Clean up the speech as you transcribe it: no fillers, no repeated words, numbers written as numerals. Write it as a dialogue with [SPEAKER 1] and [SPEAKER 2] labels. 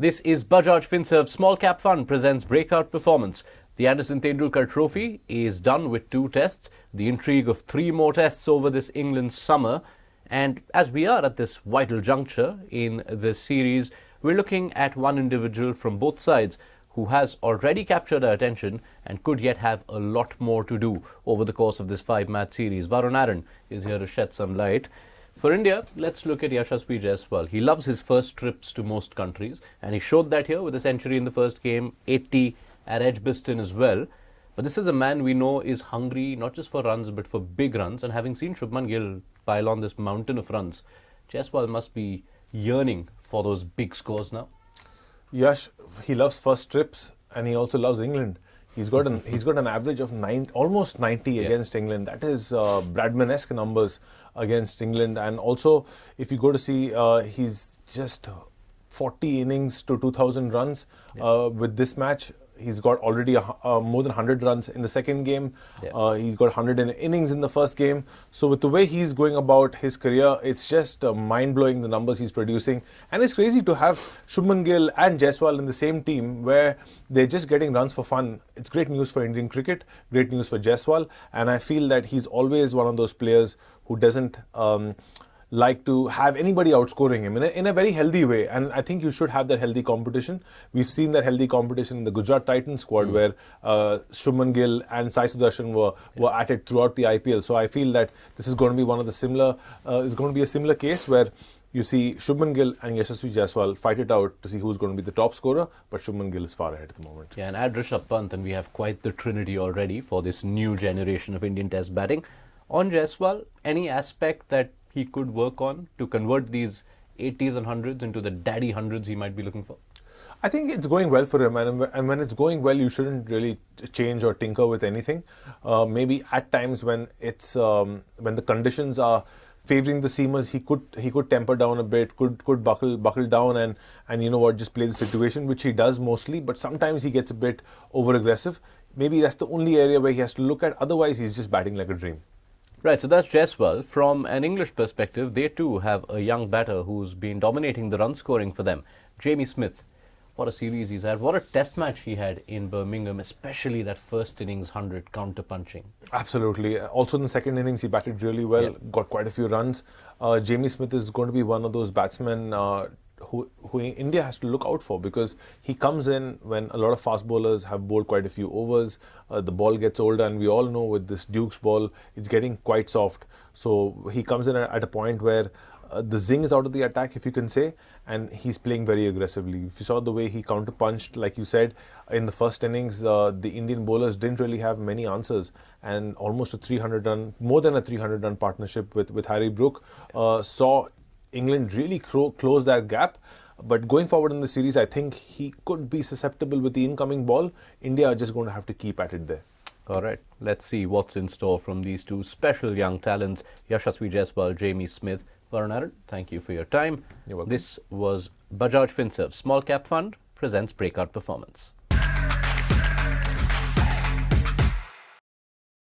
[SPEAKER 1] This is Bajaj Finserv Small Cap Fund presents Breakout Performance. The Anderson Tendulkar Trophy is done with 2 tests, the intrigue of 3 more tests over this England summer. And as we are at this vital juncture in this series, we're looking at one individual from both sides who has already captured our attention and could yet have a lot more to do over the course of this 5-match series. Varun Aaron is here to shed some light. For India, let's look at Yashasvi Jaiswal. He loves his first trips to most countries, and he showed that here with a century in the first game, 80 at Edgbaston as well. But this is a man we know is hungry not just for runs but for big runs, and having seen Shubman Gill pile on this mountain of runs, Jaiswal must be yearning for those big scores now.
[SPEAKER 2] Yash, he loves first trips and he also loves England. He's got an average of almost 90 against England. That is Bradman-esque numbers against England. And also, if you go to see, he's just 40 innings to 2,000 runs with this match. He's got already more than 100 runs in the second game. He got 100 innings in the first game. So with the way he's going about his career, it's just mind-blowing the numbers he's producing. And it's crazy to have Shubman Gill and Jaiswal in the same team where they're just getting runs for fun. It's great news for Indian cricket, great news for Jaiswal. And I feel that he's always one of those players who doesn't like to have anybody outscoring him in a very healthy way, and I think you should have that healthy competition. We've seen that healthy competition in the Gujarat Titans squad where Shubman Gill and Sai Sudarshan were at it throughout the IPL. So I feel that this is going to be one of the similar, is going to be a similar case where you see Shubman Gill and Yashasvi Jaiswal fight it out to see who's going to be the top scorer, but Shubman Gill is far ahead at the moment.
[SPEAKER 1] Yeah, and add Rishabh Pant, and we have quite the trinity already for this new generation of Indian Test batting. On Jaiswal, any aspect that he could work on to convert these 80s and 100s into the daddy 100s he might be looking for?
[SPEAKER 2] I think it's going well for him, and when it's going well, you shouldn't really change or tinker with anything. Maybe at times when it's when the conditions are favouring the seamers, he could temper down a bit, could buckle down, and you know what, just play the situation, which he does mostly. But sometimes he gets a bit over aggressive. Maybe that's the only area where he has to look at. Otherwise, he's just batting like a dream.
[SPEAKER 1] Right, so that's Jaiswal. From an English perspective, they too have a young batter who's been dominating the run scoring for them. Jamie Smith, what a series he's had. What a test match he had in Birmingham, especially that first innings 100 counter-punching.
[SPEAKER 2] Absolutely. Also in the second innings, he batted really well, got quite a few runs. Jamie Smith is going to be one of those batsmen who India has to look out for, because he comes in when a lot of fast bowlers have bowled quite a few overs. The ball gets older, and we all know with this Duke's ball, it's getting quite soft. So he comes in at a point where the zing is out of the attack, if you can say, and he's playing very aggressively. If you saw the way he counter-punched, like you said, in the first innings, the Indian bowlers didn't really have many answers, and almost a 300-run, more than a 300-run partnership with Harry Brook saw England really close that gap. But going forward in the series, I think he could be susceptible with the incoming ball. India are just going to have to keep at it there.
[SPEAKER 1] All right, let's see what's in store from these two special young talents, Yashasvi Jaiswal, Jamie Smith. Varun Aaron, thank you for your time.
[SPEAKER 2] You're welcome.
[SPEAKER 1] This was Bajaj Finserv Small Cap Fund presents Breakout Performance.